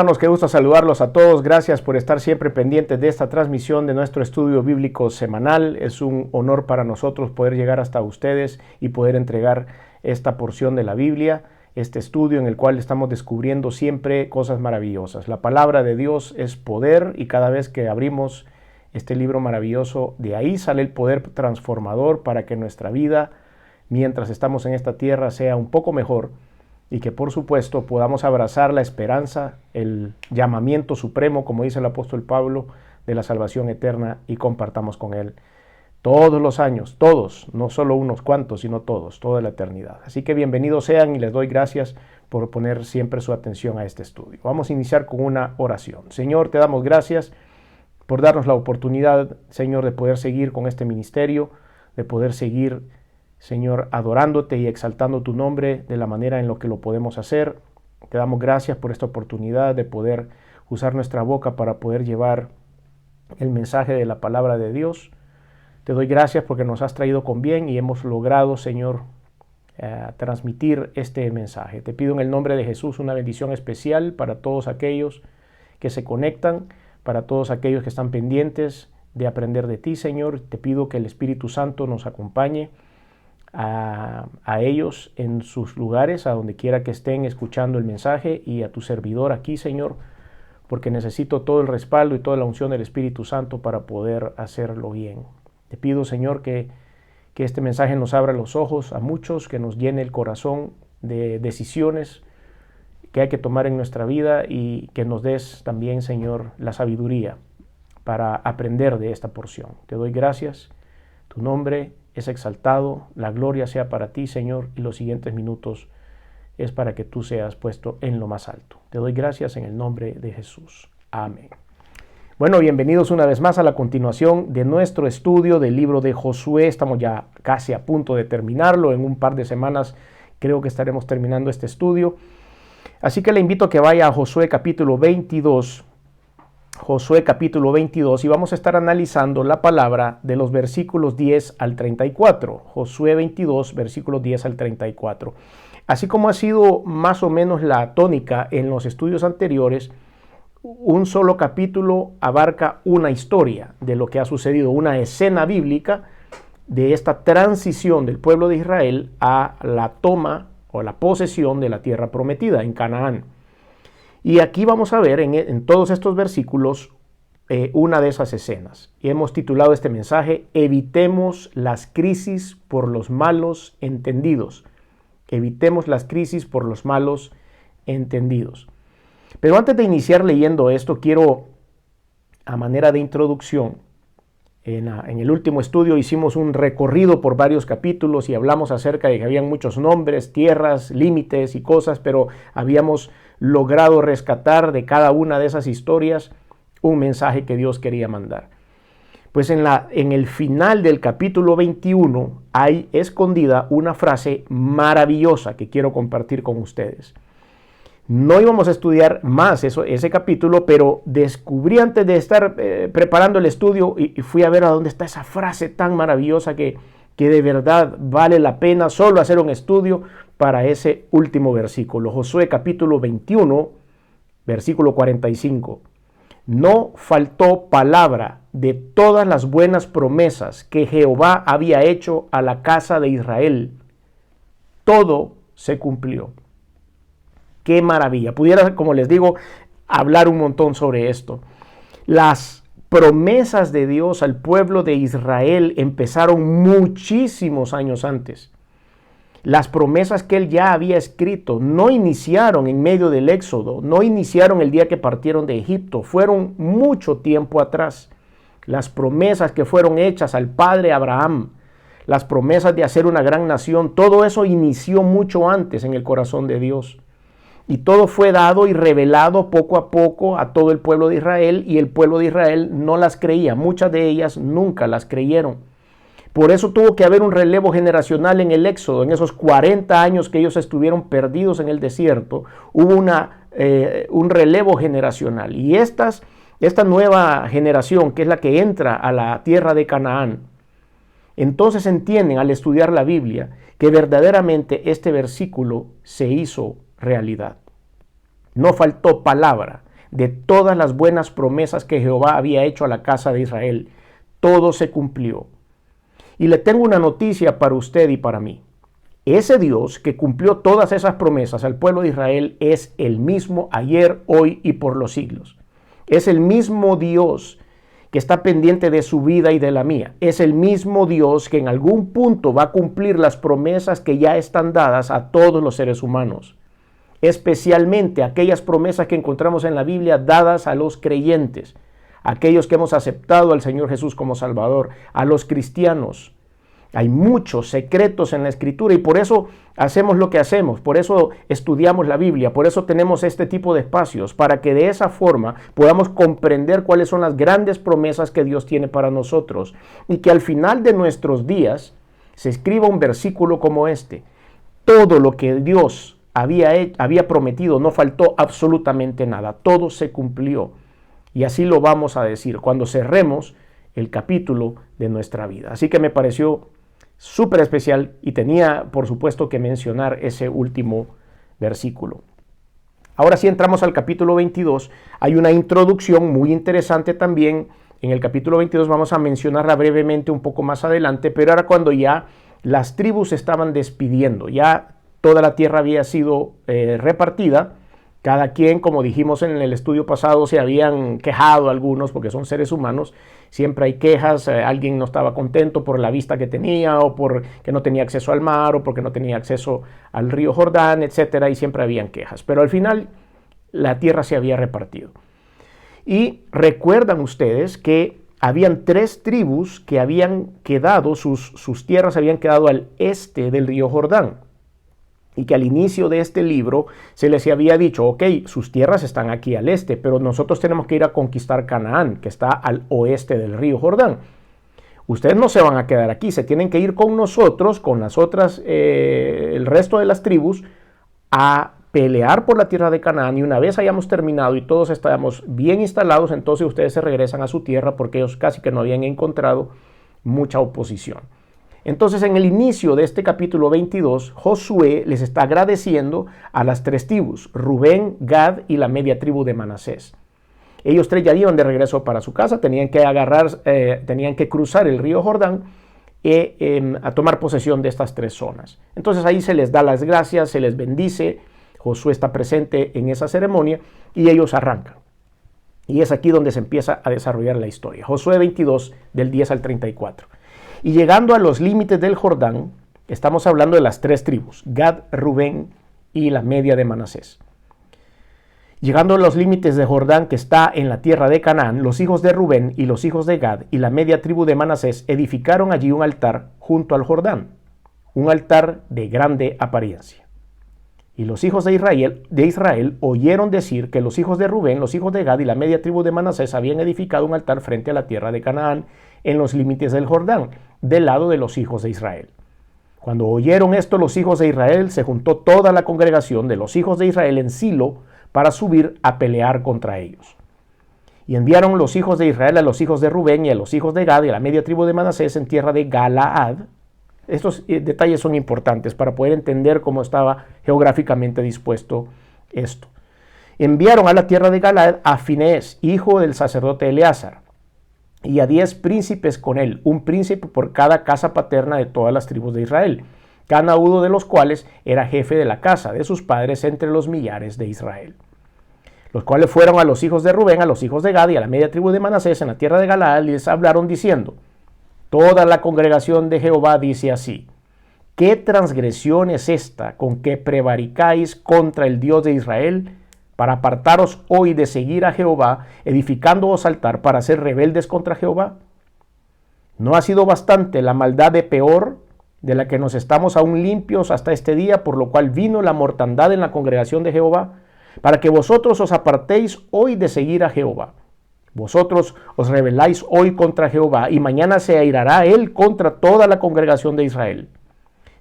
Hermanos, qué gusto saludarlos a todos. Gracias por estar siempre pendientes de esta transmisión de nuestro estudio bíblico semanal. Es un honor para nosotros poder llegar hasta ustedes y poder entregar esta porción de la Biblia, este estudio en el cual estamos descubriendo siempre cosas maravillosas. La palabra de Dios es poder y cada vez que abrimos este libro maravilloso, de ahí sale el poder transformador para que nuestra vida, mientras estamos en esta tierra, sea un poco mejor. Y que por supuesto podamos abrazar la esperanza, el llamamiento supremo, como dice el apóstol Pablo, de la salvación eterna y compartamos con él todos los años, todos, no solo unos cuantos, sino todos, toda la eternidad. Así que bienvenidos sean y les doy gracias por poner siempre su atención a este estudio. Vamos a iniciar con una oración. Señor, te damos gracias por darnos la oportunidad, Señor, de poder seguir con este ministerio, de poder seguir, Señor, adorándote y exaltando tu nombre de la manera en lo que lo podemos hacer. Te damos gracias por esta oportunidad de poder usar nuestra boca para poder llevar el mensaje de la palabra de Dios. Te doy gracias porque nos has traído con bien y hemos logrado, Señor, transmitir este mensaje. Te pido en el nombre de Jesús una bendición especial para todos aquellos que se conectan, para todos aquellos que están pendientes de aprender de ti, Señor. Te pido que el Espíritu Santo nos acompañe a ellos en sus lugares, a donde quiera que estén escuchando el mensaje, y a tu servidor aquí, Señor, porque necesito todo el respaldo y toda la unción del Espíritu Santo para poder hacerlo bien. Te pido, Señor, que este mensaje nos abra los ojos a muchos, que nos llene el corazón de decisiones que hay que tomar en nuestra vida y que nos des también, Señor, la sabiduría para aprender de esta porción. Te doy gracias, tu nombre es exaltado, la gloria sea para ti, Señor, y los siguientes minutos es para que tú seas puesto en lo más alto. Te doy gracias en el nombre de Jesús. Amén. Bueno, bienvenidos una vez más a la continuación de nuestro estudio del libro de Josué. Estamos ya casi a punto de terminarlo. En un par de semanas creo que estaremos terminando este estudio. Así que le invito a que vaya a Josué capítulo 22. Josué capítulo 22 y vamos a estar analizando la palabra de los versículos 10 al 34. Josué 22, versículos 10 al 34. Así como ha sido más o menos la tónica en los estudios anteriores, un solo capítulo abarca una historia de lo que ha sucedido, una escena bíblica de esta transición del pueblo de Israel a la toma o la posesión de la tierra prometida en Canaán. Y aquí vamos a ver en todos estos versículos una de esas escenas. Y hemos titulado este mensaje, Evitemos las crisis por los malos entendidos. Evitemos las crisis por los malos entendidos. Pero antes de iniciar leyendo esto, quiero, a manera de introducción, en el último estudio hicimos un recorrido por varios capítulos y hablamos acerca de que habían muchos nombres, tierras, límites y cosas, pero habíamos logrado rescatar de cada una de esas historias un mensaje que Dios quería mandar. Pues en el final del capítulo 21 hay escondida una frase maravillosa que quiero compartir con ustedes. No íbamos a estudiar más ese capítulo, pero descubrí antes de estar preparando el estudio y fui a ver a dónde está esa frase tan maravillosa que de verdad vale la pena solo hacer un estudio para ese último versículo. Josué capítulo 21, versículo 45. No faltó palabra de todas las buenas promesas que Jehová había hecho a la casa de Israel. Todo se cumplió. ¡Qué maravilla! Pudiera, como les digo, hablar un montón sobre esto. Las promesas de Dios al pueblo de Israel empezaron muchísimos años antes. Las promesas que él ya había escrito no iniciaron en medio del Éxodo, no iniciaron el día que partieron de Egipto, fueron mucho tiempo atrás. Las promesas que fueron hechas al padre Abraham, las promesas de hacer una gran nación, todo eso inició mucho antes en el corazón de Dios. Y todo fue dado y revelado poco a poco a todo el pueblo de Israel, y el pueblo de Israel no las creía. Muchas de ellas nunca las creyeron. Por eso tuvo que haber un relevo generacional en el Éxodo. En esos 40 años que ellos estuvieron perdidos en el desierto, hubo un relevo generacional. Y esta nueva generación, que es la que entra a la tierra de Canaán, entonces entienden al estudiar la Biblia que verdaderamente este versículo se hizo realidad. No faltó palabra de todas las buenas promesas que Jehová había hecho a la casa de Israel. Todo se cumplió. Y le tengo una noticia para usted y para mí. Ese Dios que cumplió todas esas promesas al pueblo de Israel es el mismo ayer, hoy y por los siglos. Es el mismo Dios que está pendiente de su vida y de la mía. Es el mismo Dios que en algún punto va a cumplir las promesas que ya están dadas a todos los seres humanos. Especialmente aquellas promesas que encontramos en la Biblia dadas a los creyentes, aquellos que hemos aceptado al Señor Jesús como Salvador, a los cristianos. Hay muchos secretos en la Escritura y por eso hacemos lo que hacemos, por eso estudiamos la Biblia, por eso tenemos este tipo de espacios, para que de esa forma podamos comprender cuáles son las grandes promesas que Dios tiene para nosotros y que al final de nuestros días se escriba un versículo como este: todo lo que Dios había prometido, no faltó absolutamente nada, todo se cumplió. Y así lo vamos a decir cuando cerremos el capítulo de nuestra vida. Así que me pareció súper especial y tenía, por supuesto, que mencionar ese último versículo. Ahora sí entramos al capítulo 22. Hay una introducción muy interesante también. En el capítulo 22 vamos a mencionarla brevemente un poco más adelante, pero ahora cuando ya las tribus se estaban despidiendo, ya toda la tierra había sido repartida. Cada quien, como dijimos en el estudio pasado, se habían quejado algunos porque son seres humanos. Siempre hay quejas, alguien no estaba contento por la vista que tenía o porque no tenía acceso al mar o porque no tenía acceso al río Jordán, etcétera, y siempre habían quejas. Pero al final la tierra se había repartido. Y recuerdan ustedes que habían 3 tribus que habían quedado, sus tierras habían quedado al este del río Jordán. Y que al inicio de este libro se les había dicho, ok, sus tierras están aquí al este, pero nosotros tenemos que ir a conquistar Canaán, que está al oeste del río Jordán. Ustedes no se van a quedar aquí, se tienen que ir con nosotros, con las otras, el resto de las tribus, a pelear por la tierra de Canaán. Y una vez hayamos terminado y todos estamos bien instalados, entonces ustedes se regresan a su tierra porque ellos casi que no habían encontrado mucha oposición. Entonces, en el inicio de este capítulo 22, Josué les está agradeciendo a las 3 tribus, Rubén, Gad y la media tribu de Manasés. Ellos 3 ya iban de regreso para su casa, tenían que cruzar el río Jordán a tomar posesión de estas 3 zonas. Entonces ahí se les da las gracias, se les bendice, Josué está presente en esa ceremonia y ellos arrancan. Y es aquí donde se empieza a desarrollar la historia. Josué 22, del 10 al 34. Y llegando a los límites del Jordán, estamos hablando de las 3 tribus, Gad, Rubén y la media de Manasés. Llegando a los límites de Jordán que está en la tierra de Canaán, los hijos de Rubén y los hijos de Gad y la media tribu de Manasés edificaron allí un altar junto al Jordán, un altar de grande apariencia. Y los hijos de Israel oyeron decir que los hijos de Rubén, los hijos de Gad y la media tribu de Manasés habían edificado un altar frente a la tierra de Canaán en los límites del Jordán, del lado de los hijos de Israel. Cuando oyeron esto los hijos de Israel, se juntó toda la congregación de los hijos de Israel en Silo para subir a pelear contra ellos. Y enviaron los hijos de Israel a los hijos de Rubén y a los hijos de Gad y a la media tribu de Manasés en tierra de Galaad. Estos detalles son importantes para poder entender cómo estaba geográficamente dispuesto esto. Enviaron a la tierra de Galaad a Finehés, hijo del sacerdote Eleazar, y a 10 príncipes con él, un príncipe por cada casa paterna de todas las tribus de Israel, cada uno de los cuales era jefe de la casa de sus padres entre los millares de Israel. Los cuales fueron a los hijos de Rubén, a los hijos de Gad y a la media tribu de Manasés en la tierra de Galaad, y les hablaron diciendo: toda la congregación de Jehová dice así: ¿qué transgresión es esta con que prevaricáis contra el Dios de Israel, para apartaros hoy de seguir a Jehová, edificándoos altar para ser rebeldes contra Jehová? ¿No ha sido bastante la maldad de Peor, de la que nos estamos aún limpios hasta este día, por lo cual vino la mortandad en la congregación de Jehová, para que vosotros os apartéis hoy de seguir a Jehová? Vosotros os rebeláis hoy contra Jehová, y mañana se airará él contra toda la congregación de Israel.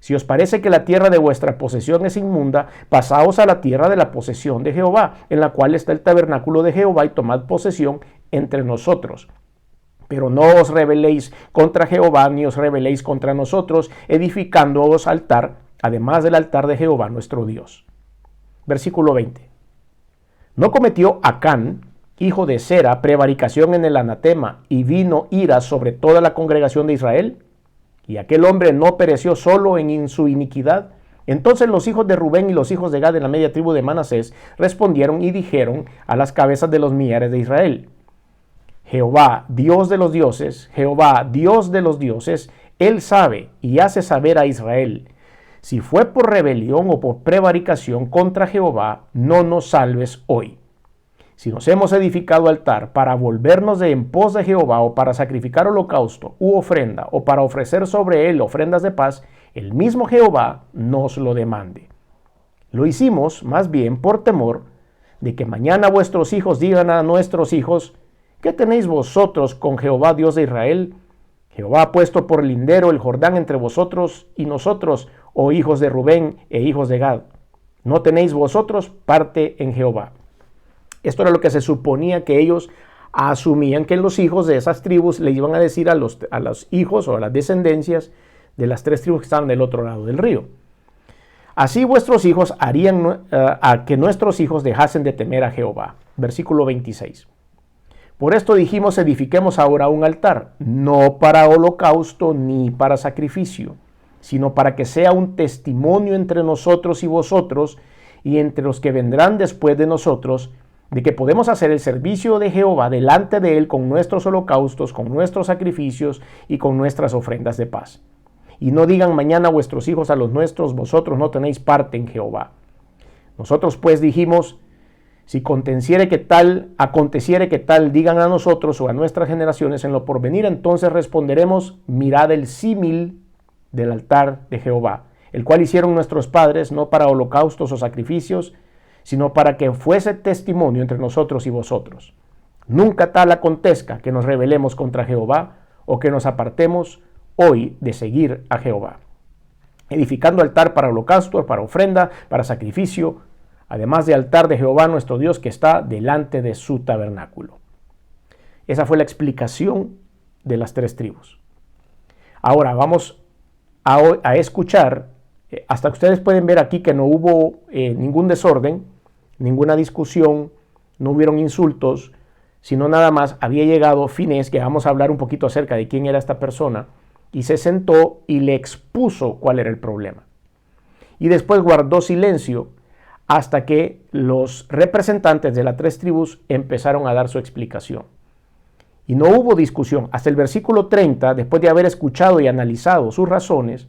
Si os parece que la tierra de vuestra posesión es inmunda, pasaos a la tierra de la posesión de Jehová, en la cual está el tabernáculo de Jehová, y tomad posesión entre nosotros. Pero no os rebeléis contra Jehová, ni os rebeléis contra nosotros, edificándoos altar, además del altar de Jehová nuestro Dios. Versículo 20. ¿No cometió Acán, hijo de Zera, prevaricación en el anatema, y vino ira sobre toda la congregación de Israel? Y aquel hombre no pereció solo en su iniquidad. Entonces los hijos de Rubén y los hijos de Gad en la media tribu de Manasés respondieron y dijeron a las cabezas de los millares de Israel: Jehová, Dios de los dioses, Jehová, Dios de los dioses, Él sabe y hace saber a Israel: si fue por rebelión o por prevaricación contra Jehová, no nos salves hoy. Si nos hemos edificado altar para volvernos de en pos de Jehová, o para sacrificar holocausto u ofrenda, o para ofrecer sobre él ofrendas de paz, el mismo Jehová nos lo demande. Lo hicimos más bien por temor de que mañana vuestros hijos digan a nuestros hijos: ¿qué tenéis vosotros con Jehová Dios de Israel? Jehová ha puesto por lindero el Jordán entre vosotros y nosotros, oh hijos de Rubén e hijos de Gad. ¿No tenéis vosotros parte en Jehová? Esto era lo que se suponía que ellos asumían que los hijos de esas tribus le iban a decir a los hijos o a las descendencias de las tres tribus que estaban del otro lado del río. Así vuestros hijos harían a que nuestros hijos dejasen de temer a Jehová. Versículo 26. Por esto dijimos: edifiquemos ahora un altar, no para holocausto ni para sacrificio, sino para que sea un testimonio entre nosotros y vosotros, y entre los que vendrán después de nosotros, de que podemos hacer el servicio de Jehová delante de él con nuestros holocaustos, con nuestros sacrificios y con nuestras ofrendas de paz. Y no digan mañana vuestros hijos a los nuestros: vosotros no tenéis parte en Jehová. Nosotros pues dijimos: si aconteciere que tal digan a nosotros o a nuestras generaciones en lo porvenir, entonces responderemos: mirad el símil del altar de Jehová, el cual hicieron nuestros padres, no para holocaustos o sacrificios, sino para que fuese testimonio entre nosotros y vosotros. Nunca tal acontezca que nos rebelemos contra Jehová, o que nos apartemos hoy de seguir a Jehová, edificando altar para holocausto, para ofrenda, para sacrificio, además de altar de Jehová nuestro Dios que está delante de su tabernáculo. Esa fue la explicación de las tres tribus. Ahora vamos a escuchar, hasta ustedes pueden ver aquí que no hubo ningún desorden, ninguna discusión, no hubieron insultos, sino nada más había llegado Finés, que vamos a hablar un poquito acerca de quién era esta persona, y se sentó y le expuso cuál era el problema. Y después guardó silencio hasta que los representantes de las tres tribus empezaron a dar su explicación. Y no hubo discusión. Hasta el versículo 30, después de haber escuchado y analizado sus razones,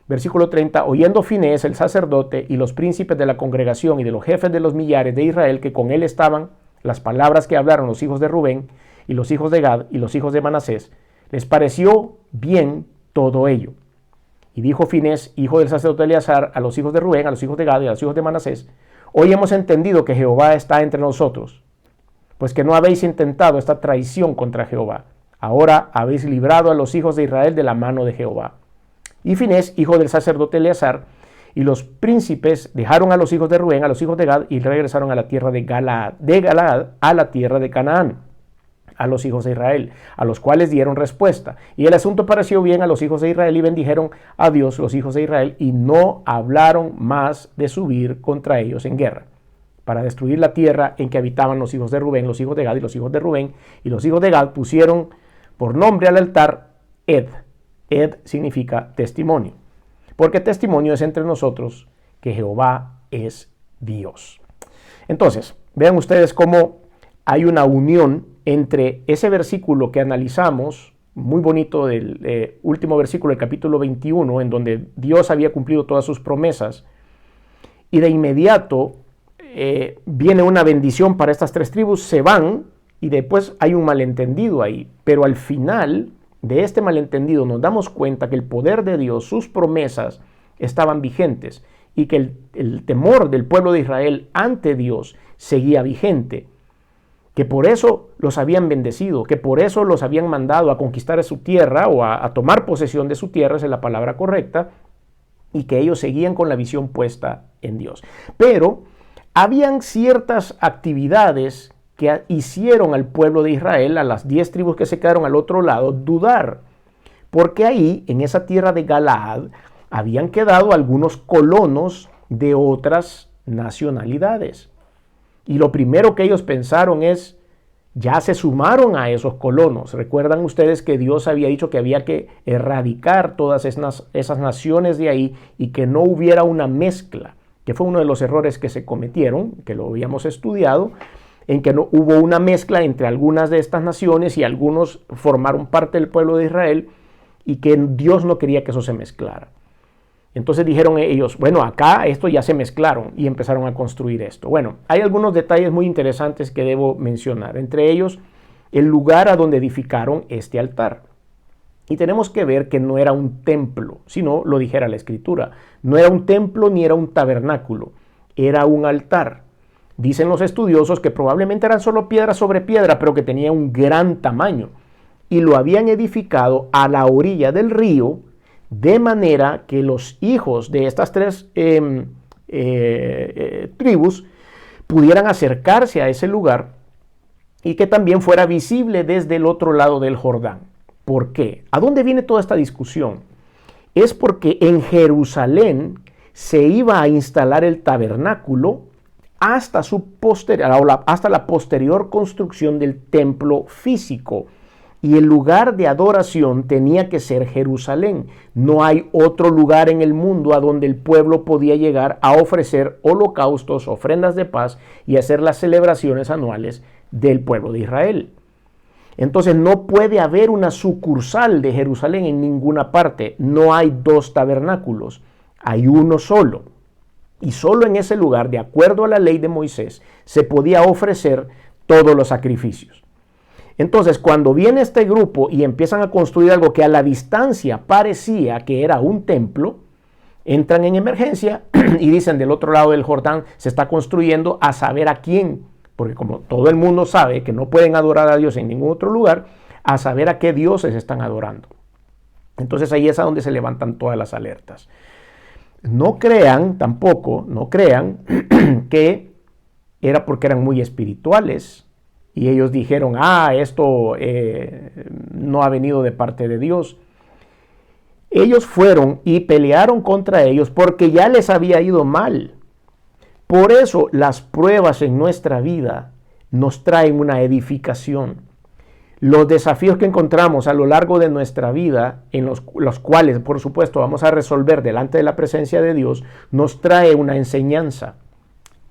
versículo 30, oyendo Finés, el sacerdote, y los príncipes de la congregación y de los jefes de los millares de Israel que con él estaban, las palabras que hablaron los hijos de Rubén y los hijos de Gad y los hijos de Manasés, les pareció bien todo ello. Y dijo Finés, hijo del sacerdote Eleazar, a los hijos de Rubén, a los hijos de Gad y a los hijos de Manasés: hoy hemos entendido que Jehová está entre nosotros, pues que no habéis intentado esta traición contra Jehová. Ahora habéis librado a los hijos de Israel de la mano de Jehová. Y Finés, hijo del sacerdote Eleazar, y los príncipes dejaron a los hijos de Rubén, a los hijos de Gad, y regresaron a la tierra de Galaad a la tierra de Canaán, a los hijos de Israel, a los cuales dieron respuesta. Y el asunto pareció bien a los hijos de Israel, y bendijeron a Dios los hijos de Israel, y no hablaron más de subir contra ellos en guerra, para destruir la tierra en que habitaban los hijos de Rubén, los hijos de Gad y los hijos de Rubén. Y los hijos de Gad pusieron por nombre al altar Ed. Ed significa testimonio, porque testimonio es entre nosotros que Jehová es Dios. Entonces, vean ustedes cómo hay una unión entre ese versículo que analizamos, muy bonito, del último versículo del capítulo 21, en donde Dios había cumplido todas sus promesas, y de inmediato viene una bendición para estas tres tribus, se van, y después hay un malentendido ahí, pero al final de este malentendido nos damos cuenta que el poder de Dios, sus promesas estaban vigentes, y que el temor del pueblo de Israel ante Dios seguía vigente, que por eso los habían bendecido, que por eso los habían mandado a conquistar su tierra o a tomar posesión de su tierra, esa es la palabra correcta, y que ellos seguían con la visión puesta en Dios. Pero habían ciertas actividades que hicieron al pueblo de Israel, a las 10 tribus que se quedaron al otro lado, dudar, porque ahí, en esa tierra de Galaad, habían quedado algunos colonos de otras nacionalidades. Y lo primero que ellos pensaron es, ya se sumaron a esos colonos. Recuerdan ustedes que Dios había dicho que había que erradicar todas esas naciones de ahí y que no hubiera una mezcla, que fue uno de los errores que se cometieron, que lo habíamos estudiado, en que no hubo una mezcla entre algunas de estas naciones y algunos formaron parte del pueblo de Israel y que Dios no quería que eso se mezclara. Entonces dijeron ellos, bueno, acá esto ya se mezclaron y empezaron a construir esto. Bueno, hay algunos detalles muy interesantes que debo mencionar. Entre ellos, el lugar a donde edificaron este altar. Y tenemos que ver que no era un templo, sino lo dijera la Escritura. No era un templo ni era un tabernáculo, era un altar. Dicen los estudiosos que probablemente eran solo piedra sobre piedra, pero que tenía un gran tamaño. Y lo habían edificado a la orilla del río, de manera que los hijos de estas tres tribus pudieran acercarse a ese lugar y que también fuera visible desde el otro lado del Jordán. ¿Por qué? ¿A dónde viene toda esta discusión? Es porque en Jerusalén se iba a instalar el tabernáculo hasta la posterior construcción del templo físico. Y el lugar de adoración tenía que ser Jerusalén. No hay otro lugar en el mundo a donde el pueblo podía llegar a ofrecer holocaustos, ofrendas de paz y hacer las celebraciones anuales del pueblo de Israel. Entonces no puede haber una sucursal de Jerusalén en ninguna parte. No hay dos tabernáculos, hay uno solo. Y solo en ese lugar, de acuerdo a la ley de Moisés, se podía ofrecer todos los sacrificios. Entonces, cuando viene este grupo y empiezan a construir algo que a la distancia parecía que era un templo, entran en emergencia y dicen del otro lado del Jordán se está construyendo a saber a quién, porque como todo el mundo sabe que no pueden adorar a Dios en ningún otro lugar, a saber a qué dioses están adorando. Entonces ahí es a donde se levantan todas las alertas. No crean que era porque eran muy espirituales, y ellos dijeron, esto no ha venido de parte de Dios. Ellos fueron y pelearon contra ellos porque ya les había ido mal. Por eso las pruebas en nuestra vida nos traen una edificación. Los desafíos que encontramos a lo largo de nuestra vida, en los cuales, por supuesto, vamos a resolver delante de la presencia de Dios, nos trae una enseñanza.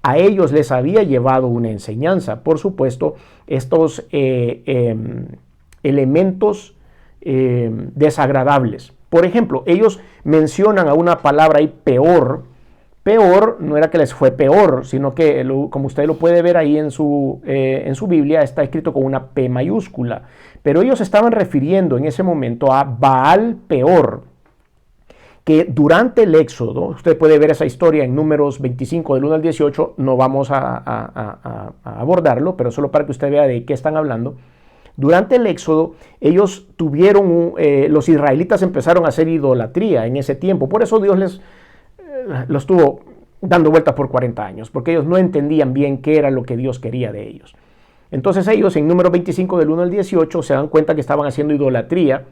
A ellos les había llevado una enseñanza, por supuesto, estos elementos desagradables. Por ejemplo, ellos mencionan a una palabra ahí, peor. Peor no era que les fue peor, sino que, como usted lo puede ver ahí en su Biblia, está escrito con una P mayúscula. Pero ellos estaban refiriendo en ese momento a Baal Peor, que durante el Éxodo, usted puede ver esa historia en Números 25 del 1 al 18, no vamos a abordarlo, pero solo para que usted vea de qué están hablando. Durante el Éxodo, ellos los israelitas empezaron a hacer idolatría en ese tiempo, por eso Dios los estuvo dando vueltas por 40 años, porque ellos no entendían bien qué era lo que Dios quería de ellos. Entonces ellos en Números 25 del 1 al 18 se dan cuenta que estaban haciendo idolatría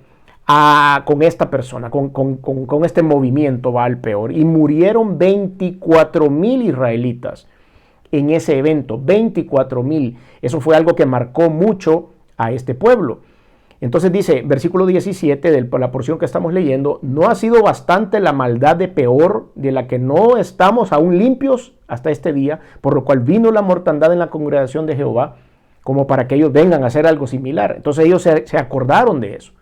con esta persona, con este movimiento Baal Peor, y murieron 24,000 israelitas en ese evento, 24,000. Eso fue algo que marcó mucho a este pueblo. Entonces dice, versículo 17 de la porción que estamos leyendo, ¿no ha sido bastante la maldad de Peor, de la que no estamos aún limpios hasta este día, por lo cual vino la mortandad en la congregación de Jehová, como para que ellos vengan a hacer algo similar? Entonces ellos se acordaron de eso.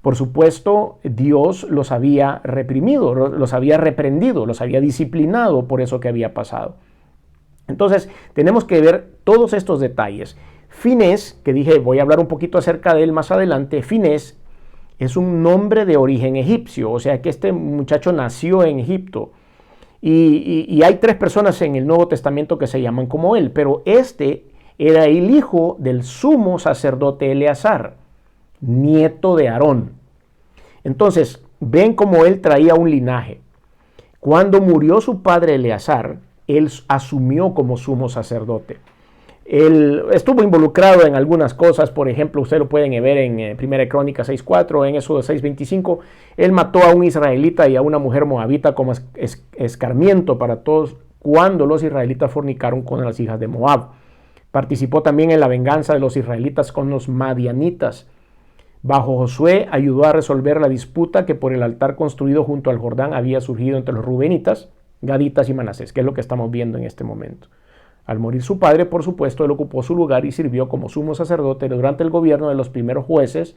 Por supuesto, Dios los había reprimido, los había reprendido, los había disciplinado por eso que había pasado. Entonces, tenemos que ver todos estos detalles. Finés, que dije, voy a hablar un poquito acerca de él más adelante. Finés es un nombre de origen egipcio, o sea que este muchacho nació en Egipto. Y hay 3 personas en el Nuevo Testamento que se llaman como él, pero este era el hijo del sumo sacerdote Eleazar, nieto de Aarón. Entonces, ven cómo él traía un linaje. Cuando murió su padre Eleazar, él asumió como sumo sacerdote. Él estuvo involucrado en algunas cosas, por ejemplo, ustedes lo pueden ver en 1 Crónicas 6:4, en Éxodo 6:25, él mató a un israelita y a una mujer moabita como escarmiento para todos cuando los israelitas fornicaron con las hijas de Moab. Participó también en la venganza de los israelitas con los madianitas. Bajo Josué ayudó a resolver la disputa que por el altar construido junto al Jordán había surgido entre los rubenitas, gaditas y manasés, que es lo que estamos viendo en este momento. Al morir su padre, por supuesto, él ocupó su lugar y sirvió como sumo sacerdote durante el gobierno de los primeros jueces.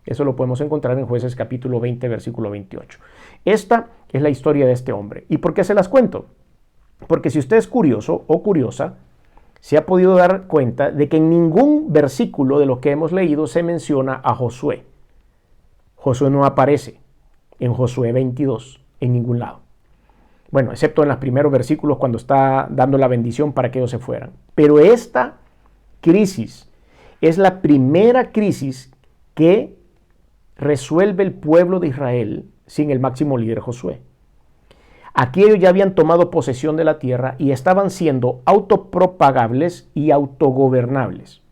Eso lo podemos encontrar en Jueces capítulo 20, versículo 28. Esta es la historia de este hombre. ¿Y por qué se las cuento? Porque si usted es curioso o curiosa, se ha podido dar cuenta de que en ningún versículo de lo que hemos leído se menciona a Josué. Josué no aparece en Josué 22 en ningún lado. Bueno, excepto en los primeros versículos cuando está dando la bendición para que ellos se fueran. Pero esta crisis es la primera crisis que resuelve el pueblo de Israel sin el máximo líder Josué. Aquí ellos ya habían tomado posesión de la tierra y estaban siendo autopropagables y autogobernables.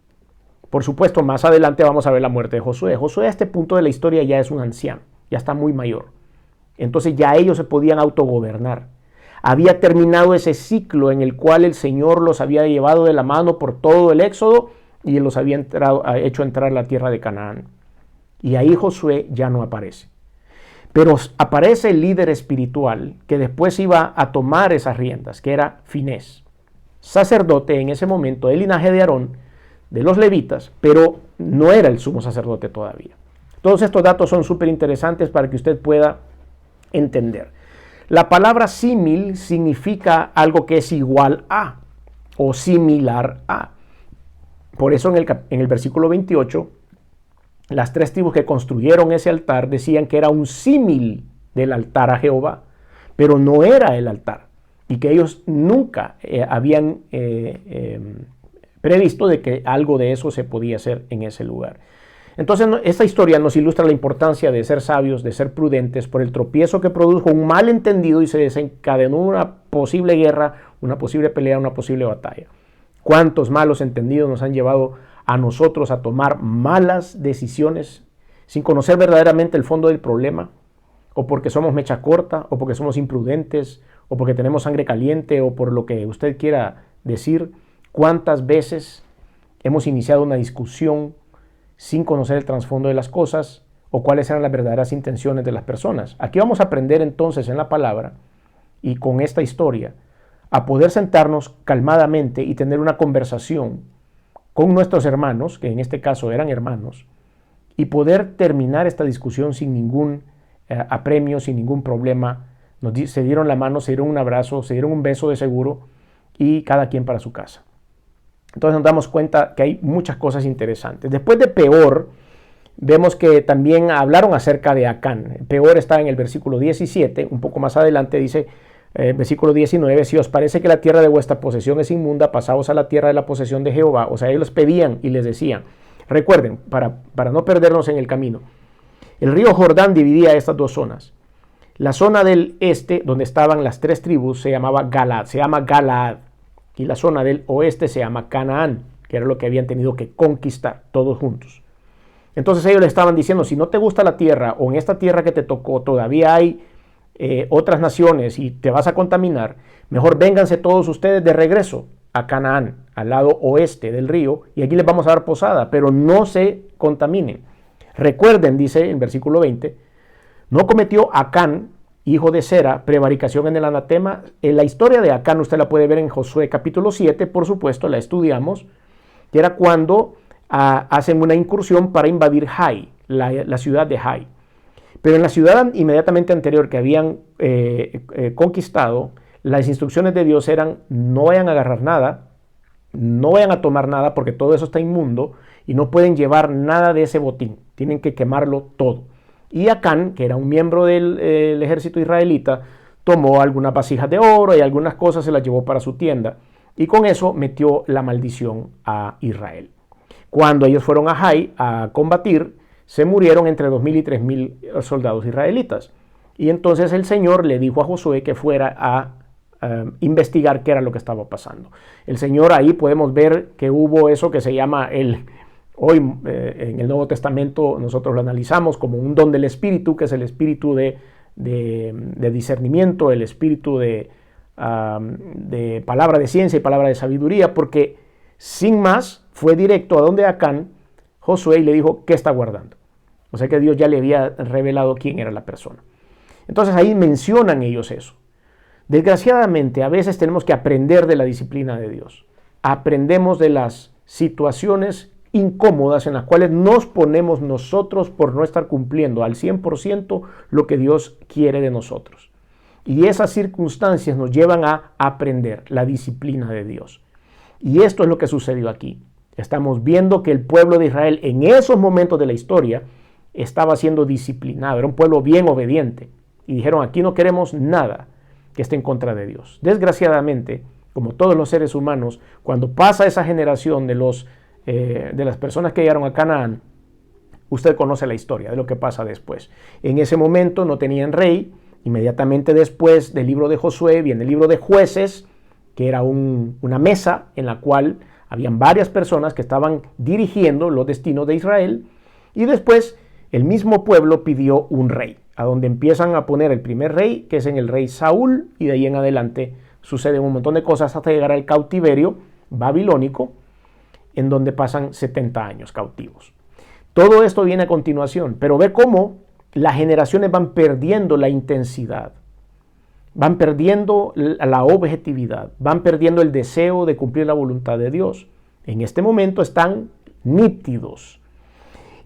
Por supuesto, más adelante vamos a ver la muerte de Josué. Josué a este punto de la historia ya es un anciano, ya está muy mayor. Entonces ya ellos se podían autogobernar. Había terminado ese ciclo en el cual el Señor los había llevado de la mano por todo el éxodo y los había hecho entrar a la tierra de Canaán. Y ahí Josué ya no aparece. Pero aparece el líder espiritual que después iba a tomar esas riendas, que era Finés, sacerdote en ese momento del linaje de Aarón, de los levitas, pero no era el sumo sacerdote todavía. Todos estos datos son súper interesantes para que usted pueda entender. La palabra símil significa algo que es igual a o similar a. Por eso en el versículo 28, las 3 tribus que construyeron ese altar decían que era un símil del altar a Jehová, pero no era el altar y que ellos nunca habían previsto de que algo de eso se podía hacer en ese lugar. Entonces, esta historia nos ilustra la importancia de ser sabios, de ser prudentes por el tropiezo que produjo un malentendido y se desencadenó una posible guerra, una posible pelea, una posible batalla. ¿Cuántos malos entendidos nos han llevado a nosotros a tomar malas decisiones sin conocer verdaderamente el fondo del problema? O porque somos mecha corta, o porque somos imprudentes, o porque tenemos sangre caliente, o por lo que usted quiera decir. ¿Cuántas veces hemos iniciado una discusión sin conocer el trasfondo de las cosas o cuáles eran las verdaderas intenciones de las personas? Aquí vamos a aprender entonces en la palabra y con esta historia a poder sentarnos calmadamente y tener una conversación con nuestros hermanos, que en este caso eran hermanos, y poder terminar esta discusión sin ningún apremio, sin ningún problema. Se dieron la mano, se dieron un abrazo, se dieron un beso de seguro y cada quien para su casa. Entonces nos damos cuenta que hay muchas cosas interesantes. Después de Peor, vemos que también hablaron acerca de Acán. Peor está en el versículo 17, un poco más adelante dice, versículo 19, si os parece que la tierra de vuestra posesión es inmunda, pasaos a la tierra de la posesión de Jehová. O sea, ellos pedían y les decían. Recuerden, para no perdernos en el camino, el río Jordán dividía estas 2 zonas. La zona del este, donde estaban las 3 tribus, se llama Galaad. Y la zona del oeste se llama Canaán, que era lo que habían tenido que conquistar todos juntos. Entonces ellos le estaban diciendo, si no te gusta la tierra, o en esta tierra que te tocó todavía hay otras naciones y te vas a contaminar, mejor vénganse todos ustedes de regreso a Canaán, al lado oeste del río, y aquí les vamos a dar posada, pero no se contaminen. Recuerden, dice en versículo 20, no cometió Acán, hijo de Sera, prevaricación en el anatema. La historia de Acán usted la puede ver en Josué capítulo 7, por supuesto, la estudiamos, que era cuando hacen una incursión para invadir Hai, la ciudad de Hai. Pero en la ciudad inmediatamente anterior que habían conquistado, las instrucciones de Dios eran, no vayan a agarrar nada, no vayan a tomar nada porque todo eso está inmundo y no pueden llevar nada de ese botín, tienen que quemarlo todo. Y Acán, que era un miembro del ejército israelita, tomó algunas vasijas de oro y algunas cosas se las llevó para su tienda. Y con eso metió la maldición a Israel. Cuando ellos fueron a Hai a combatir, se murieron entre 2,000 y 3,000 soldados israelitas. Y entonces el Señor le dijo a Josué que fuera a investigar qué era lo que estaba pasando. El Señor, ahí podemos ver que hubo eso que se llama hoy en el Nuevo Testamento nosotros lo analizamos como un don del Espíritu, que es el espíritu de discernimiento, el espíritu de palabra de ciencia y palabra de sabiduría, porque Sin más, fue directo a donde Acán, Josué, y le dijo, ¿qué está guardando? O sea que Dios ya le había revelado quién era la persona. Entonces ahí mencionan ellos eso. Desgraciadamente, a veces tenemos que aprender de la disciplina de Dios. Aprendemos de las situaciones incómodas en las cuales nos ponemos nosotros por no estar cumpliendo al 100% lo que Dios quiere de nosotros. Y esas circunstancias nos llevan a aprender la disciplina de Dios. Y esto es lo que sucedió aquí. Estamos viendo que el pueblo de Israel en esos momentos de la historia estaba siendo disciplinado. Era un pueblo bien obediente. Y dijeron, aquí no queremos nada que esté en contra de Dios. Desgraciadamente, como todos los seres humanos, cuando pasa esa generación de las personas que llegaron a Canaán, usted conoce la historia de lo que pasa después. En ese momento no tenían rey. Inmediatamente después del libro de Josué viene el libro de Jueces, que era una mesa en la cual habían varias personas que estaban dirigiendo los destinos de Israel. Y después el mismo pueblo pidió un rey, a donde empiezan a poner el primer rey, que es en el rey Saúl, y de ahí en adelante suceden un montón de cosas hasta llegar al cautiverio babilónico, en donde pasan 70 años cautivos. Todo esto viene a continuación, pero ve cómo las generaciones van perdiendo la intensidad, van perdiendo la objetividad, van perdiendo el deseo de cumplir la voluntad de Dios. En este momento están nítidos.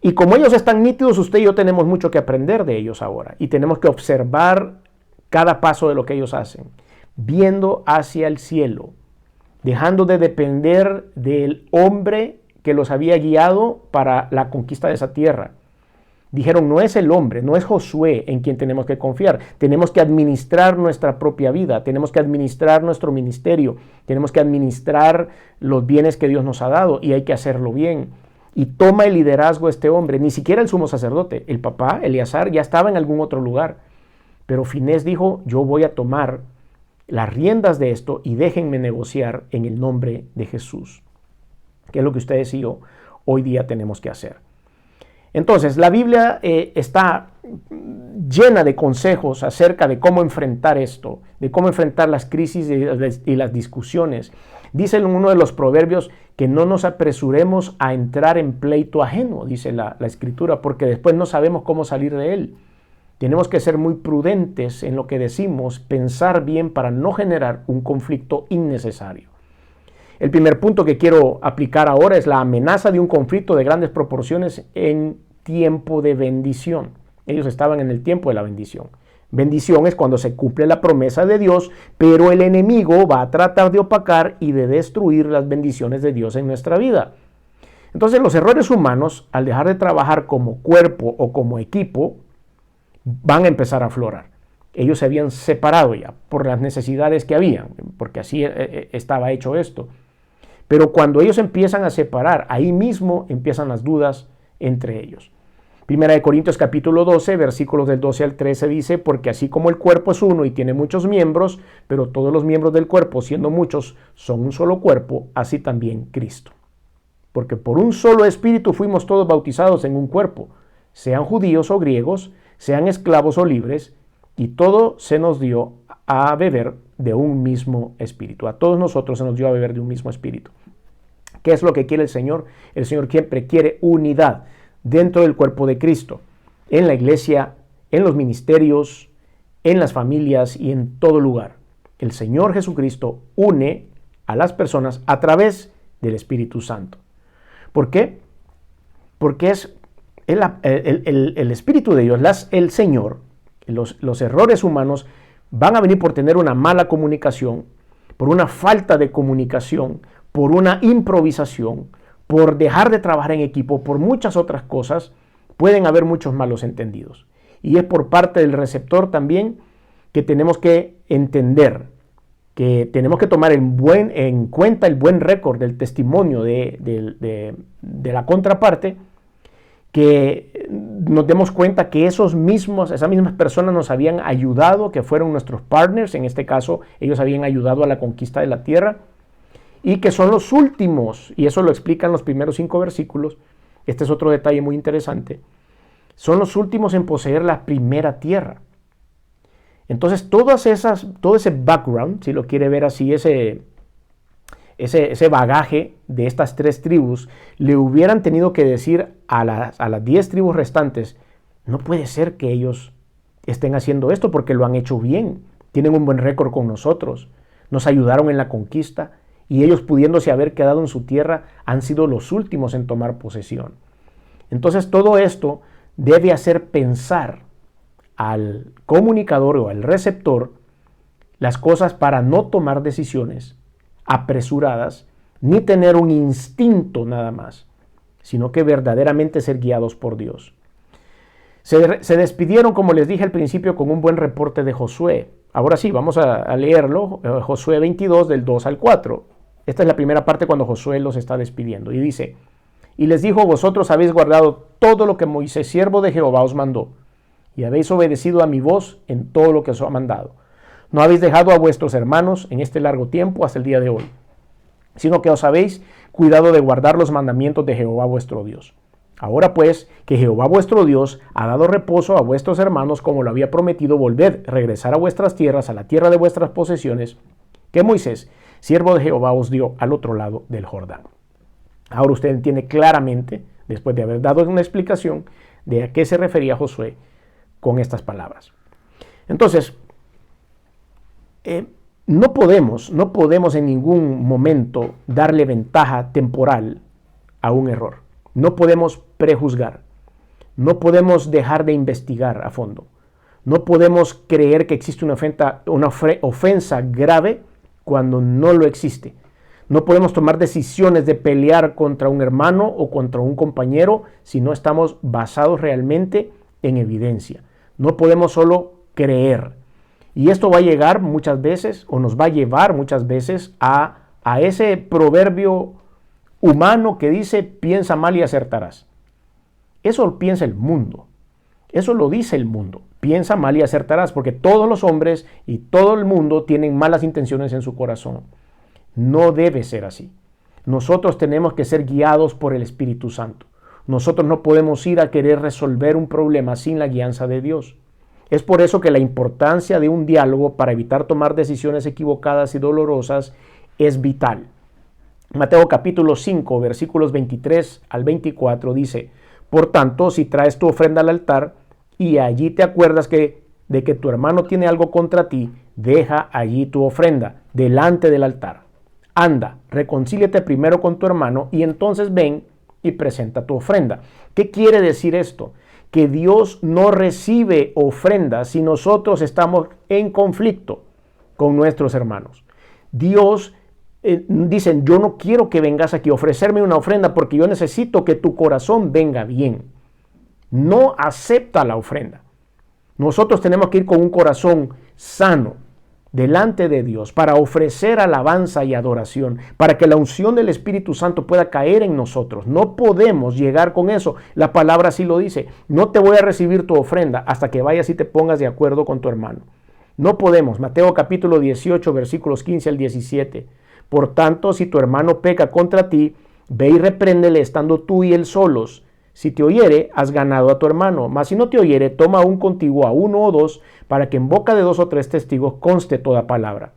Y como ellos están nítidos, usted y yo tenemos mucho que aprender de ellos ahora. Y tenemos que observar cada paso de lo que ellos hacen, viendo hacia el cielo, dejando de depender del hombre que los había guiado para la conquista de esa tierra. Dijeron, no es el hombre, no es Josué en quien tenemos que confiar. Tenemos que administrar nuestra propia vida, tenemos que administrar nuestro ministerio, tenemos que administrar los bienes que Dios nos ha dado y hay que hacerlo bien. Y toma el liderazgo este hombre, ni siquiera el sumo sacerdote, el papá, Eleazar, ya estaba en algún otro lugar. Pero Finés dijo, yo voy a tomar las riendas de esto y déjenme negociar en el nombre de Jesús, que es lo que ustedes y yo hoy día tenemos que hacer. Entonces, la Biblia está llena de consejos acerca de cómo enfrentar esto, de cómo enfrentar las crisis y las discusiones. Dice en uno de los proverbios que no nos apresuremos a entrar en pleito ajeno, dice la Escritura, porque después no sabemos cómo salir de él. Tenemos que ser muy prudentes en lo que decimos, pensar bien para no generar un conflicto innecesario. El primer punto que quiero aplicar ahora es la amenaza de un conflicto de grandes proporciones en tiempo de bendición. Ellos estaban en el tiempo de la bendición. Bendición es cuando se cumple la promesa de Dios, pero el enemigo va a tratar de opacar y de destruir las bendiciones de Dios en nuestra vida. Entonces los errores humanos, al dejar de trabajar como cuerpo o como equipo, van a empezar a aflorar. Ellos se habían separado ya por las necesidades que habían, porque así estaba hecho esto. Pero cuando ellos empiezan a separar, ahí mismo empiezan las dudas entre ellos. Primera de Corintios capítulo 12, versículos del 12 al 13 dice, porque así como el cuerpo es uno y tiene muchos miembros, pero todos los miembros del cuerpo, siendo muchos, son un solo cuerpo, así también Cristo. Porque por un solo espíritu fuimos todos bautizados en un cuerpo, sean judíos o griegos, sean esclavos o libres, y todo se nos dio a beber de un mismo espíritu. A todos nosotros se nos dio a beber de un mismo espíritu. ¿Qué es lo que quiere el Señor? El Señor siempre quiere unidad dentro del cuerpo de Cristo, en la iglesia, en los ministerios, en las familias y en todo lugar. El Señor Jesucristo une a las personas a través del Espíritu Santo. ¿Por qué? Porque es el Espíritu de Dios, el Señor. Los errores humanos van a venir por tener una mala comunicación, por una falta de comunicación, por una improvisación, por dejar de trabajar en equipo, por muchas otras cosas. Pueden haber muchos malos entendidos. Y es por parte del receptor también que tenemos que entender, que tenemos que tomar en cuenta el buen récord del testimonio de la contraparte, que nos demos cuenta que esas mismas personas nos habían ayudado, que fueron nuestros partners, en este caso ellos habían ayudado a la conquista de la tierra, y que son los últimos, y eso lo explican los primeros 5 versículos. Este es otro detalle muy interesante. Son los últimos en poseer la primera tierra. Entonces todo ese background, si lo quiere ver así, ese bagaje de estas 3 tribus, le hubieran tenido que decir a las 10 tribus restantes, no puede ser que ellos estén haciendo esto porque lo han hecho bien, tienen un buen récord con nosotros, nos ayudaron en la conquista y ellos, pudiéndose haber quedado en su tierra, han sido los últimos en tomar posesión. Entonces todo esto debe hacer pensar al comunicador o al receptor las cosas para no tomar decisiones apresuradas ni tener un instinto nada más, sino que verdaderamente ser guiados por Dios. Se despidieron, como les dije al principio, con un buen reporte de Josué. Ahora sí, vamos a leerlo, Josué 22 del 2 al 4. Esta es la primera parte cuando Josué los está despidiendo y dice: y les dijo, vosotros habéis guardado todo lo que Moisés, siervo de Jehová, os mandó, y habéis obedecido a mi voz en todo lo que os ha mandado. No habéis dejado a vuestros hermanos en este largo tiempo hasta el día de hoy, sino que os habéis cuidado de guardar los mandamientos de Jehová vuestro Dios. Ahora pues, que Jehová vuestro Dios ha dado reposo a vuestros hermanos como lo había prometido, volved, regresar a vuestras tierras, a la tierra de vuestras posesiones, que Moisés, siervo de Jehová, os dio al otro lado del Jordán. Ahora usted entiende claramente, después de haber dado una explicación, de a qué se refería Josué con estas palabras. Entonces, no podemos en ningún momento darle ventaja temporal a un error. No podemos prejuzgar. No podemos dejar de investigar a fondo. No podemos creer que existe una ofensa grave cuando no lo existe. No podemos tomar decisiones de pelear contra un hermano o contra un compañero si no estamos basados realmente en evidencia. No podemos solo creer. Y esto va a llegar muchas veces, o nos va a llevar muchas veces a ese proverbio humano que dice, piensa mal y acertarás. Eso lo piensa el mundo. Eso lo dice el mundo. Piensa mal y acertarás, porque todos los hombres y todo el mundo tienen malas intenciones en su corazón. No debe ser así. Nosotros tenemos que ser guiados por el Espíritu Santo. Nosotros no podemos ir a querer resolver un problema sin la guianza de Dios. Es por eso que la importancia de un diálogo para evitar tomar decisiones equivocadas y dolorosas es vital. Mateo capítulo 5, versículos 23 al 24 dice, por tanto, si traes tu ofrenda al altar y allí te acuerdas de que tu hermano tiene algo contra ti, deja allí tu ofrenda delante del altar. Anda, reconcíliate primero con tu hermano y entonces ven y presenta tu ofrenda. ¿Qué quiere decir esto? Que Dios no recibe ofrendas si nosotros estamos en conflicto con nuestros hermanos. Dios dicen, yo no quiero que vengas aquí a ofrecerme una ofrenda porque yo necesito que tu corazón venga bien. No acepta la ofrenda. Nosotros tenemos que ir con un corazón sano delante de Dios para ofrecer alabanza y adoración, para que la unción del Espíritu Santo pueda caer en nosotros. No podemos llegar con eso. La palabra así lo dice. No te voy a recibir tu ofrenda hasta que vayas y te pongas de acuerdo con tu hermano. No podemos. Mateo capítulo 18, versículos 15 al 17. Por tanto, si tu hermano peca contra ti, ve y repréndele estando tú y él solos. Si te oyere, has ganado a tu hermano. Mas si no te oyere, toma aún contigo a 1 o 2, para que en boca de 2 o 3 testigos conste toda palabra.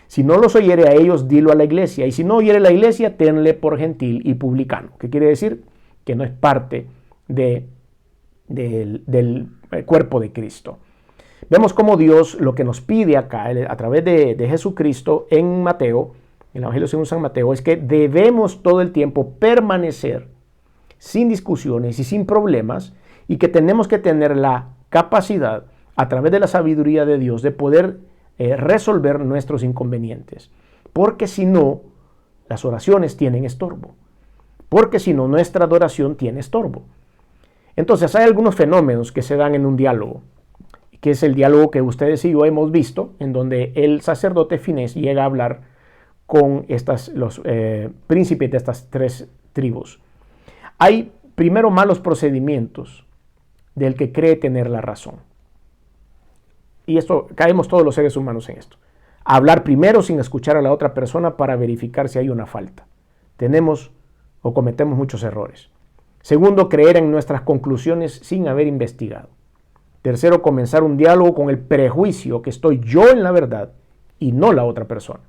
Si no los oyere a ellos, dilo a la iglesia. Y si no oyere la iglesia, tenle por gentil y publicano. ¿Qué quiere decir? Que no es parte del cuerpo de Cristo. Vemos cómo Dios lo que nos pide acá, a través de Jesucristo en Mateo, en el Evangelio según San Mateo, es que debemos todo el tiempo permanecer sin discusiones y sin problemas, y que tenemos que tener la capacidad, a través de la sabiduría de Dios, de poder resolver nuestros inconvenientes. Porque si no, las oraciones tienen estorbo. Porque si no, nuestra adoración tiene estorbo. Entonces, hay algunos fenómenos que se dan en un diálogo, que es el diálogo que ustedes y yo hemos visto, en donde el sacerdote Finés llega a hablar con los príncipes de estas 3 tribus. Hay primero malos procedimientos del que cree tener la razón. Y esto, caemos todos los seres humanos en esto. Hablar primero sin escuchar a la otra persona para verificar si hay una falta. Tenemos o cometemos muchos errores. Segundo, creer en nuestras conclusiones sin haber investigado. Tercero, comenzar un diálogo con el prejuicio que estoy yo en la verdad y no la otra persona.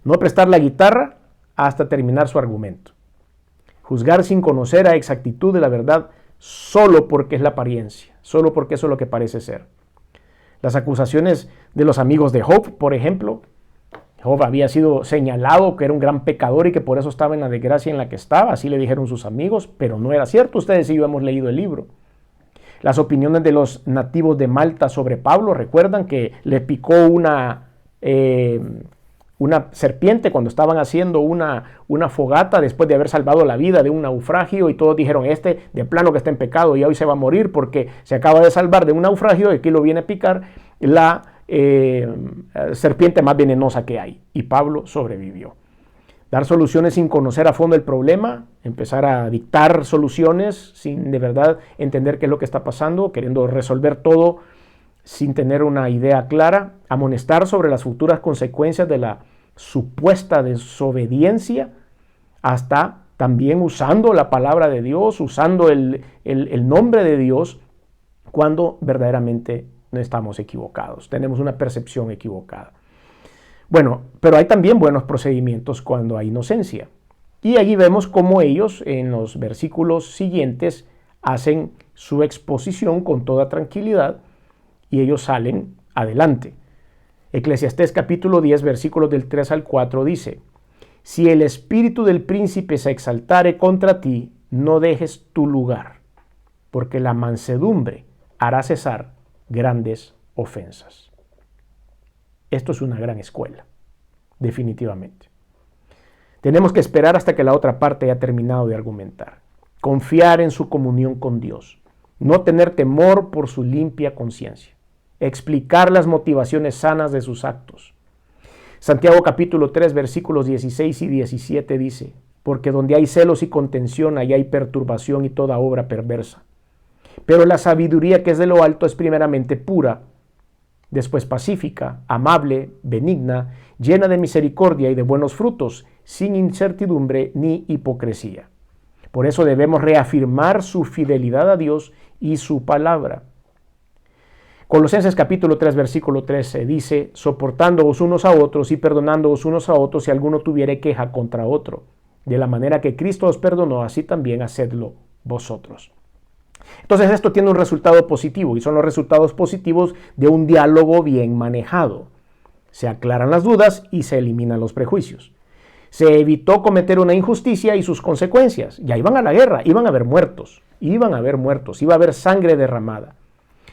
No prestar la guitarra hasta terminar su argumento. Juzgar sin conocer a exactitud de la verdad solo porque es la apariencia, solo porque eso es lo que parece ser. Las acusaciones de los amigos de Job, por ejemplo. Job había sido señalado que era un gran pecador y que por eso estaba en la desgracia en la que estaba, así le dijeron sus amigos, pero no era cierto. Ustedes y yo hemos leído el libro. Las opiniones de los nativos de Malta sobre Pablo, recuerdan que le picó una serpiente cuando estaban haciendo una fogata después de haber salvado la vida de un naufragio, y todos dijeron, este de plano que está en pecado y hoy se va a morir porque se acaba de salvar de un naufragio y aquí lo viene a picar la serpiente más venenosa que hay. Y Pablo sobrevivió. Dar soluciones sin conocer a fondo el problema, empezar a dictar soluciones sin de verdad entender qué es lo que está pasando, queriendo resolver todo sin tener una idea clara, amonestar sobre las futuras consecuencias de la supuesta desobediencia, hasta también usando la palabra de Dios, usando el nombre de Dios, cuando verdaderamente no estamos equivocados, tenemos una percepción equivocada. Bueno, pero hay también buenos procedimientos cuando hay inocencia. Y allí vemos cómo ellos en los versículos siguientes hacen su exposición con toda tranquilidad y ellos salen adelante. Eclesiastés capítulo 10, versículos del 3 al 4 dice: si el espíritu del príncipe se exaltare contra ti, no dejes tu lugar, porque la mansedumbre hará cesar grandes ofensas. Esto es una gran escuela, definitivamente. Tenemos que esperar hasta que la otra parte haya terminado de argumentar, confiar en su comunión con Dios, no tener temor por su limpia conciencia, explicar las motivaciones sanas de sus actos. Santiago capítulo 3 versículos 16 y 17 dice: porque donde hay celos y contención, allá hay perturbación y toda obra perversa. Pero la sabiduría que es de lo alto es primeramente pura, después pacífica, amable, benigna, llena de misericordia y de buenos frutos, sin incertidumbre ni hipocresía. Por eso debemos reafirmar su fidelidad a Dios y su palabra. Colosenses capítulo 3 versículo 13 dice: soportándoos unos a otros y perdonándoos unos a otros si alguno tuviere queja contra otro. De la manera que Cristo os perdonó, así también hacedlo vosotros. Entonces esto tiene un resultado positivo, y son los resultados positivos de un diálogo bien manejado. Se aclaran las dudas y se eliminan los prejuicios. Se evitó cometer una injusticia y sus consecuencias. Ya iban a la guerra, iban a haber muertos, iba a haber sangre derramada.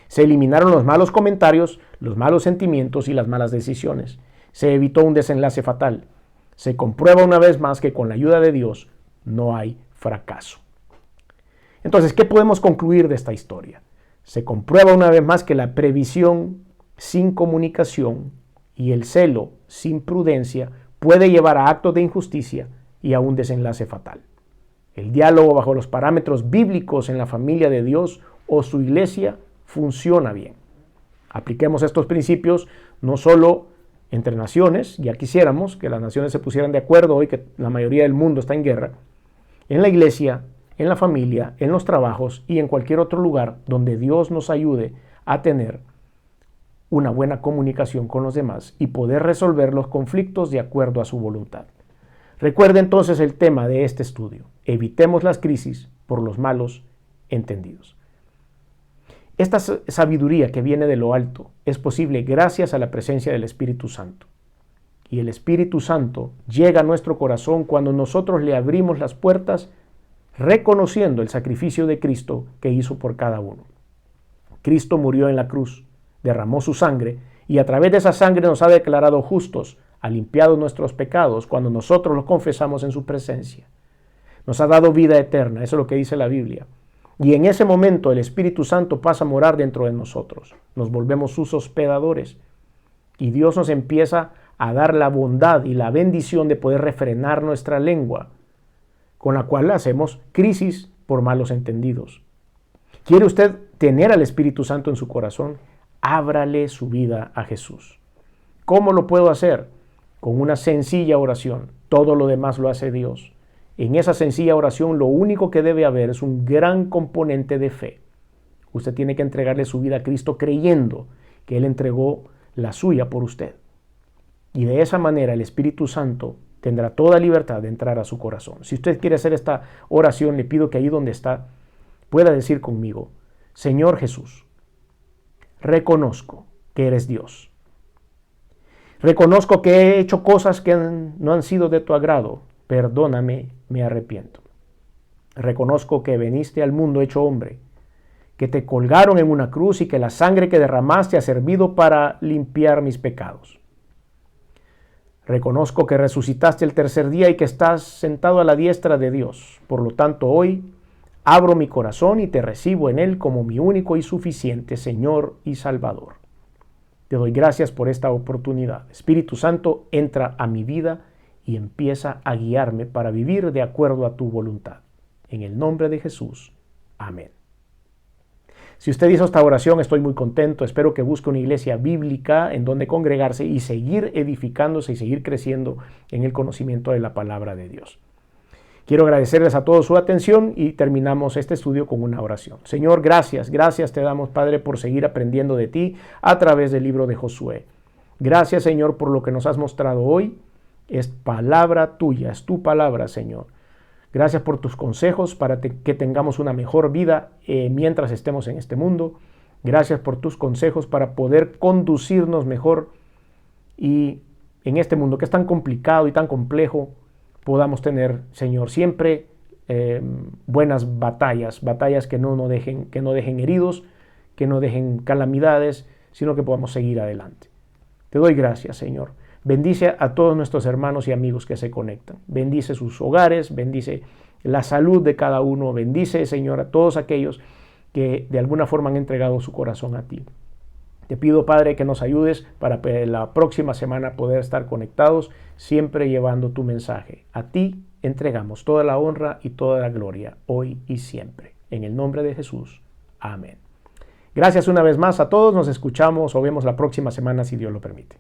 Se eliminaron los malos comentarios, los malos sentimientos y las malas decisiones. Se evitó un desenlace fatal. Se comprueba una vez más que con la ayuda de Dios no hay fracaso. Entonces, ¿qué podemos concluir de esta historia? Se comprueba una vez más que la previsión sin comunicación y el celo sin prudencia puede llevar a actos de injusticia y a un desenlace fatal. El diálogo bajo los parámetros bíblicos en la familia de Dios o su iglesia funciona bien. Apliquemos estos principios no solo entre naciones, ya quisiéramos que las naciones se pusieran de acuerdo hoy que la mayoría del mundo está en guerra, en la iglesia, en la familia, en los trabajos y en cualquier otro lugar donde Dios nos ayude a tener una buena comunicación con los demás y poder resolver los conflictos de acuerdo a su voluntad. Recuerde entonces el tema de este estudio: evitemos las crisis por los malos entendidos. Esta sabiduría que viene de lo alto es posible gracias a la presencia del Espíritu Santo. Y el Espíritu Santo llega a nuestro corazón cuando nosotros le abrimos las puertas reconociendo el sacrificio de Cristo que hizo por cada uno. Cristo murió en la cruz, derramó su sangre y a través de esa sangre nos ha declarado justos, ha limpiado nuestros pecados cuando nosotros los confesamos en su presencia. Nos ha dado vida eterna, eso es lo que dice la Biblia. Y en ese momento el Espíritu Santo pasa a morar dentro de nosotros. Nos volvemos sus hospedadores y Dios nos empieza a dar la bondad y la bendición de poder refrenar nuestra lengua, con la cual hacemos crisis por malos entendidos. ¿Quiere usted tener al Espíritu Santo en su corazón? Ábrale su vida a Jesús. ¿Cómo lo puedo hacer? Con una sencilla oración. Todo lo demás lo hace Dios. En esa sencilla oración lo único que debe haber es un gran componente de fe. Usted tiene que entregarle su vida a Cristo creyendo que Él entregó la suya por usted. Y de esa manera el Espíritu Santo tendrá toda libertad de entrar a su corazón. Si usted quiere hacer esta oración, le pido que ahí donde está pueda decir conmigo: Señor Jesús, reconozco que eres Dios. Reconozco que he hecho cosas que no han sido de tu agrado. Perdóname, me arrepiento. Reconozco que viniste al mundo hecho hombre, que te colgaron en una cruz y que la sangre que derramaste ha servido para limpiar mis pecados. Reconozco que resucitaste el tercer día y que estás sentado a la diestra de Dios. Por lo tanto, hoy abro mi corazón y te recibo en él como mi único y suficiente Señor y Salvador. Te doy gracias por esta oportunidad. Espíritu Santo, entra a mi vida y empieza a guiarme para vivir de acuerdo a tu voluntad. En el nombre de Jesús. Amén. Si usted hizo esta oración, estoy muy contento. Espero que busque una iglesia bíblica en donde congregarse y seguir edificándose y seguir creciendo en el conocimiento de la palabra de Dios. Quiero agradecerles a todos su atención y terminamos este estudio con una oración. Señor, gracias te damos, Padre, por seguir aprendiendo de ti a través del libro de Josué. Gracias, Señor, por lo que nos has mostrado hoy. Es palabra tuya, es tu palabra, Señor. Gracias por tus consejos para que tengamos una mejor vida mientras estemos en este mundo. Gracias por tus consejos para poder conducirnos mejor y en este mundo que es tan complicado y tan complejo podamos tener, Señor, siempre buenas batallas que no dejen heridos, que no dejen calamidades, sino que podamos seguir adelante. Te doy gracias, Señor. Bendice a todos nuestros hermanos y amigos que se conectan. Bendice sus hogares, bendice la salud de cada uno. Bendice, Señor, a todos aquellos que de alguna forma han entregado su corazón a ti. Te pido, Padre, que nos ayudes para la próxima semana poder estar conectados, siempre llevando tu mensaje. A ti entregamos toda la honra y toda la gloria, hoy y siempre. En el nombre de Jesús. Amén. Gracias una vez más a todos. Nos escuchamos o vemos la próxima semana, si Dios lo permite.